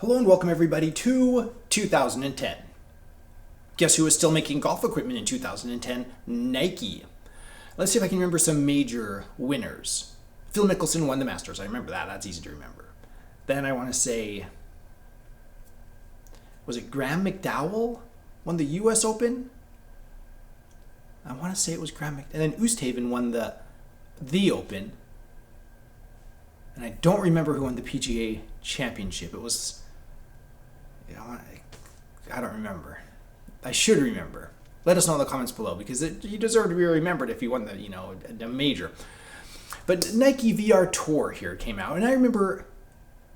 Hello and welcome everybody to 2010. Guess who was still making golf equipment in 2010? Nike. Let's see if I can remember some major winners. Phil Mickelson won the Masters. I remember that. That's easy to remember. Then I want to say, was it Graham McDowell won the US Open? I want to say it was Graham McDowell. And then Oosthuizen won the Open. And I don't remember who won the PGA Championship. It was... I don't remember. I should remember. Let us know in the comments below because you deserve to be remembered if you won a major. But Nike VR Tour here came out, and I remember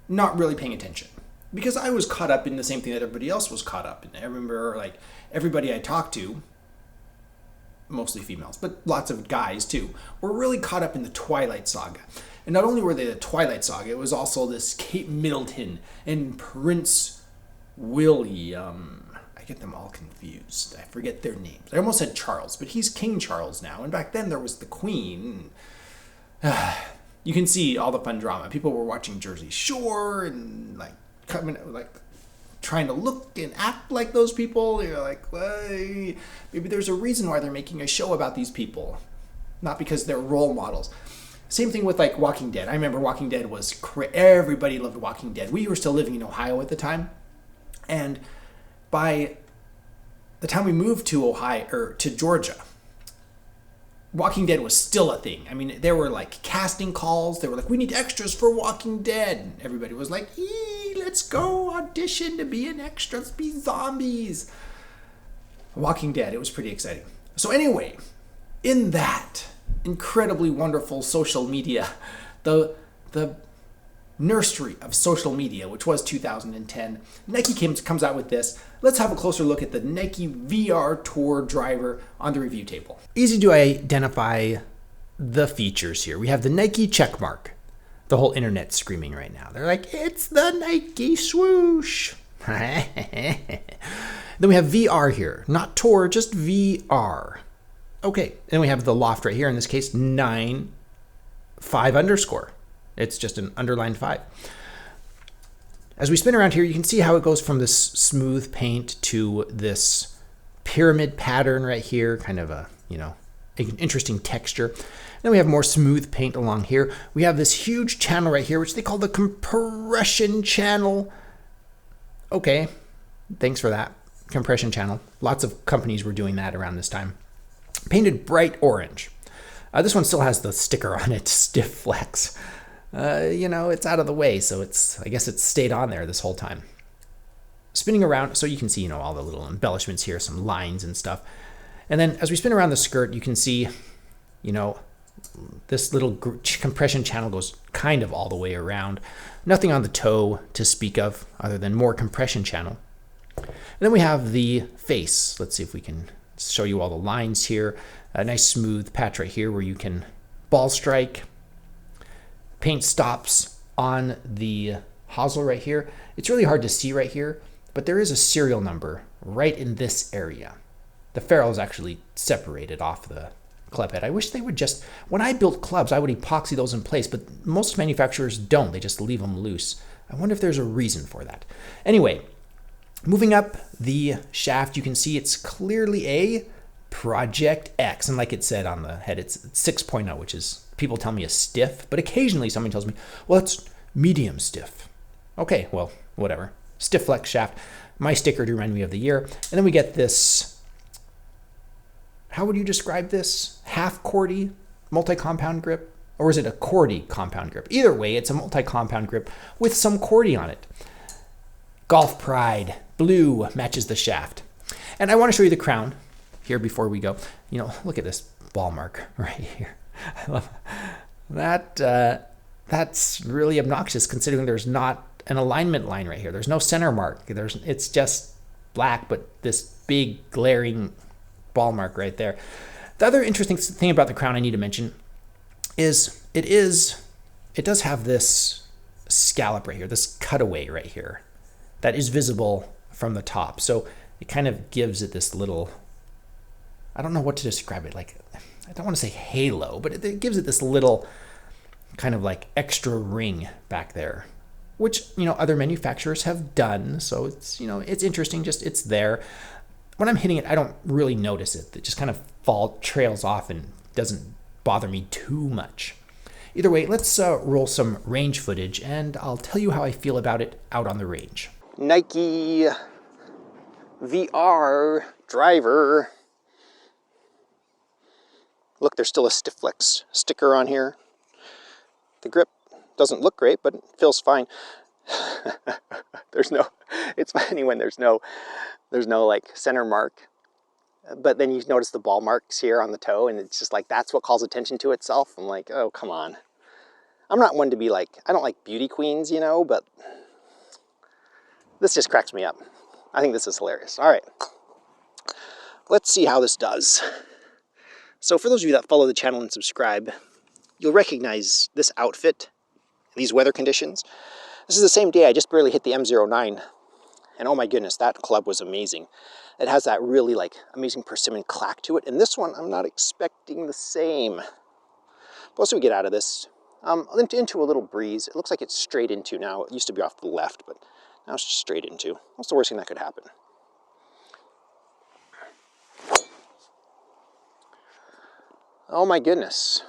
not really paying attention because I was caught up in the same thing that everybody else was caught up in. I remember everybody I talked to, mostly females, but lots of guys too, were really caught up in the Twilight Saga. And not only were they the Twilight Saga, it was also this Kate Middleton and Prince William. I get them all confused. I forget their names. I almost said Charles, but he's King Charles now. And back then there was the Queen. You can see all the fun drama. People were watching Jersey Shore and trying to look and act like those people. You're like, well, maybe there's a reason why they're making a show about these people, not because they're role models. Same thing with Walking Dead. I remember Walking Dead was everybody loved Walking Dead. We were still living in Ohio at the time. And by the time we moved to Ohio or to Georgia, Walking Dead was still a thing. I mean, there were casting calls. They were like, we need extras for Walking Dead. And everybody was like, let's go audition to be an extra. Let's be zombies. Walking Dead. It was pretty exciting. So anyway, in that incredibly wonderful social media, the nursery of social media, which was 2010, Nike comes out with this. Let's have a closer look at the Nike VR Tour driver on the review table. Easy to identify the features here. We have the Nike checkmark. The whole internet screaming right now. They're like, it's the Nike swoosh. Then we have VR here. Not Tour, just VR. Okay, then we have the loft right here. In this case, 9.5 underscore. It's just an underlined 5. As we spin around here, you can see how it goes from this smooth paint to this pyramid pattern right here, kind of an interesting texture. Then we have more smooth paint along here. We have this huge channel right here, which they call the compression channel. Okay, thanks for that. Compression channel. Lots of companies were doing that around this time. Painted bright orange. This one still has the sticker on it, Stiff Flex. It's out of the way, so I guess it's stayed on there this whole time. Spinning around, so you can see, all the little embellishments here, some lines and stuff. And then as we spin around the skirt, you can see, this little compression channel goes kind of all the way around. Nothing on the toe to speak of, other than more compression channel. And then we have the face. Let's see if we can show you all the lines here. A nice smooth patch right here where you can ball strike. Paint stops on the hosel right here. It's really hard to see right here, but there is a serial number right in this area. The ferrule is actually separated off the club head. I wish they would just, when I built clubs, I would epoxy those in place, but most manufacturers don't. They just leave them loose. I wonder if there's a reason for that. Anyway, moving up the shaft, you can see it's clearly a Project X. And like it said on the head, it's 6.0, which is, people tell me, a stiff, but occasionally someone tells me, well, it's medium stiff. Okay, well, whatever. Stiff Flex shaft. My sticker to remind me of the year. And then we get this, how would you describe this? Half Cordy multi-compound grip? Or is it a Cordy compound grip? Either way, it's a multi-compound grip with some Cordy on it. Golf Pride blue matches the shaft. And I want to show you the crown here before we go. Look at this ball mark right here. I love that. That's really obnoxious considering there's not an alignment line right here. There's no center mark. It's just black, but this big glaring ball mark right there. The other interesting thing about the crown I need to mention is it does have this scallop right here, this cutaway right here that is visible from the top. So it kind of gives it this little, I don't know what to describe it like. I don't want to say halo, but it gives it this little kind of extra ring back there. which, other manufacturers have done. So it's interesting, just it's there. When I'm hitting it, I don't really notice it. It just kind of trails off and doesn't bother me too much. Either way, let's roll some range footage, and I'll tell you how I feel about it out on the range. Nike VR driver. Look, there's still a Stifflex sticker on here. The grip doesn't look great, but it feels fine. It's funny when there's no like center mark, but then you notice the ball marks here on the toe, and it's just like, that's what calls attention to itself. I'm like, oh, come on. I'm not one to be like, I don't like beauty queens, but this just cracks me up. I think this is hilarious. All right, let's see how this does. So for those of you that follow the channel and subscribe, you'll recognize this outfit, these weather conditions. This is the same day I just barely hit the M09. And oh my goodness, that club was amazing. It has that really like amazing persimmon clack to it. And this one, I'm not expecting the same. But let's see what we get out of this. Into a little breeze. It looks like it's straight into now. It used to be off to the left, but now it's just straight into. What's the worst thing that could happen? Oh my goodness.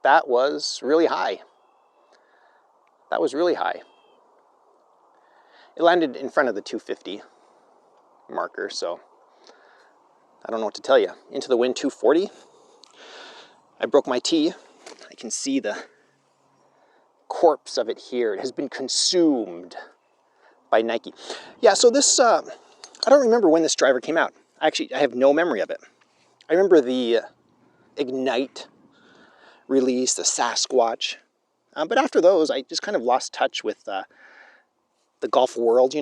That was really high. That was really high. It landed in front of the 250 marker, so I don't know what to tell you. Into the wind, 240. I broke my tee. I can see the corpse of it here. It has been consumed by Nike. Yeah, so this, I don't remember when this driver came out. Actually, I have no memory of it. I remember the Ignite release, the Sasquatch. But after those, I just kind of lost touch with the golf world,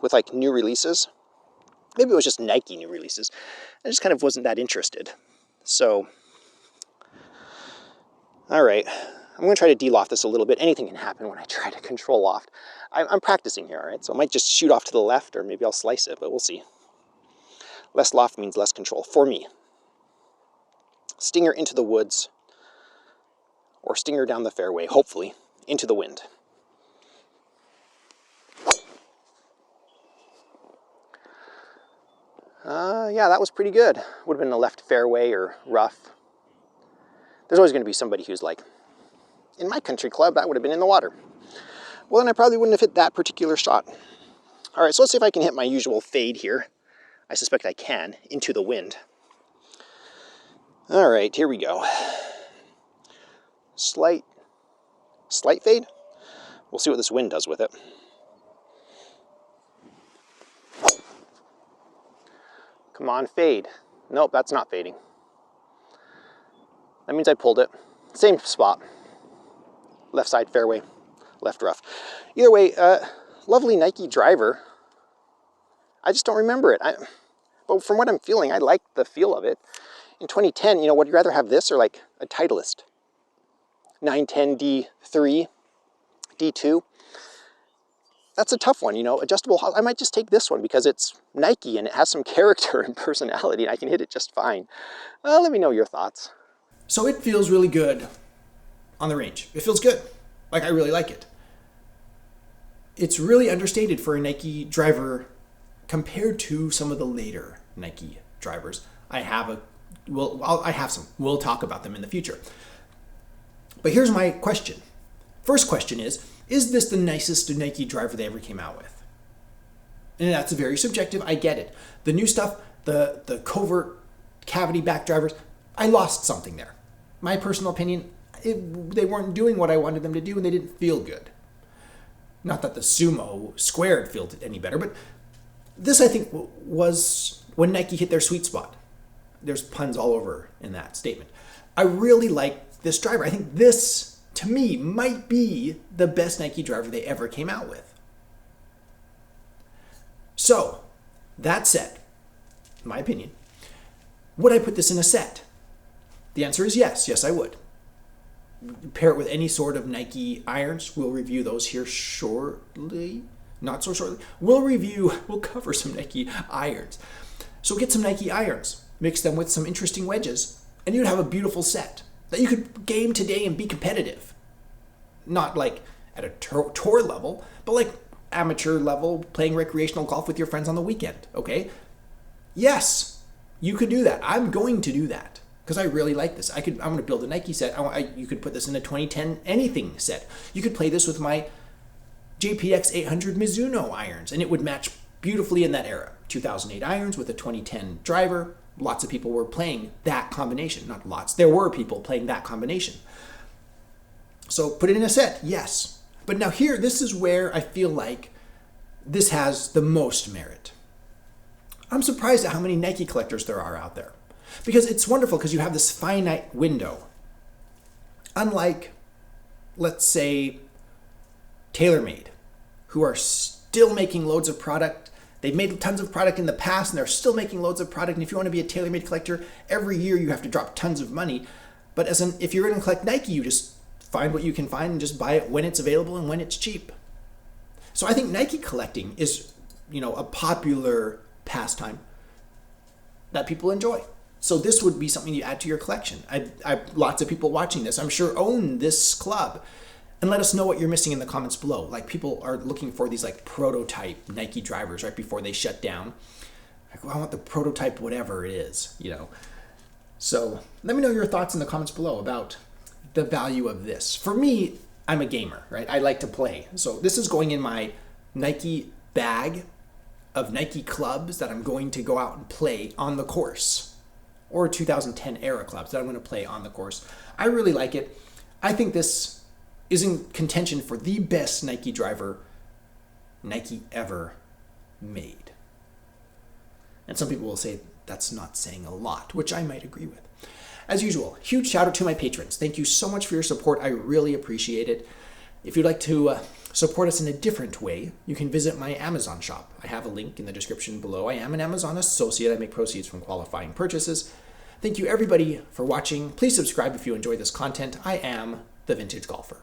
with like new releases. Maybe it was just Nike new releases. I just kind of wasn't that interested. So, all right, I'm going to try to de-loft this a little bit. Anything can happen when I try to control loft. I'm practicing here, all right? So I might just shoot off to the left, or maybe I'll slice it, but we'll see. Less loft means less control for me. Stinger into the woods, or stinger down the fairway, hopefully, into the wind. Yeah, that was pretty good. Would have been a left fairway or rough. There's always going to be somebody who's like, in my country club, that would have been in the water. Well, then I probably wouldn't have hit that particular shot. All right, so let's see if I can hit my usual fade here. I suspect I can, into the wind. All right, here we go. Slight fade. We'll see what this wind does with it. Come on, fade. Nope, that's not fading. That means I pulled it. Same spot. Left side fairway, left rough. Either way, lovely Nike driver. I just don't remember it. But from what I'm feeling, I like the feel of it. In 2010, would you rather have this or like a Titleist? 910 D3, D2. That's a tough one, adjustable. I might just take this one because it's Nike and it has some character and personality, and I can hit it just fine. Let me know your thoughts. So it feels really good on the range. It feels good. Like, I really like it. It's really understated for a Nike driver compared to some of the later Nike drivers. I have some. We'll talk about them in the future. But here's my question. First question is this the nicest Nike driver they ever came out with? And that's very subjective. I get it. The new stuff, the covert cavity back drivers, I lost something there. My personal opinion, they weren't doing what I wanted them to do, and they didn't feel good. Not that the Sumo squared felt any better, but this, I think, was when Nike hit their sweet spot. There's puns all over in that statement. I really like this driver. I think this, to me, might be the best Nike driver they ever came out with. So, that said, my opinion, would I put this in a set? The answer is yes. Yes, I would. Pair it with any sort of Nike irons. We'll review those here shortly. Not so shortly. We'll cover some Nike irons. So get some Nike irons. Mix them with some interesting wedges, and you'd have a beautiful set that you could game today and be competitive. Not like at a tour level, but like amateur level, playing recreational golf with your friends on the weekend, okay? Yes, you could do that. I'm going to do that because I really like this. I'm going to build a Nike set. You could put this in a 2010 anything set. You could play this with my JPX 800 Mizuno irons, and it would match beautifully in that era. 2008 irons with a 2010 driver. Lots of people were playing that combination. Not lots. There were people playing that combination. So put it in a set, yes. But now here, this is where I feel like this has the most merit. I'm surprised at how many Nike collectors there are out there. Because it's wonderful because you have this finite window. Unlike, let's say, TaylorMade, who are still making loads of product. They've made tons of product in the past and they're still making loads of product. And if you want to be a TaylorMade collector, every year you have to drop tons of money. But if you're going to collect Nike, you just find what you can find and just buy it when it's available and when it's cheap. So I think Nike collecting is, a popular pastime that people enjoy. So this would be something you add to your collection. Lots of people watching this, I'm sure, own this club. And let us know what you're missing in the comments below. Like, people are looking for these like prototype Nike drivers right before they shut down. Like, well, I want the prototype whatever it is, So let me know your thoughts in the comments below about the value of this. For me, I'm a gamer, right? I like to play. So this is going in my Nike bag of Nike clubs that I'm going to go out and play on the course, or 2010 era clubs that I'm going to play on the course. I really like it. I think this is in contention for the best Nike driver Nike ever made. And some people will say that's not saying a lot, which I might agree with. As usual, huge shout out to my patrons. Thank you so much for your support. I really appreciate it. If you'd like to support us in a different way, you can visit my Amazon shop. I have a link in the description below. I am an Amazon associate. I make proceeds from qualifying purchases. Thank you everybody for watching. Please subscribe if you enjoy this content. I am the Vintage Golfer.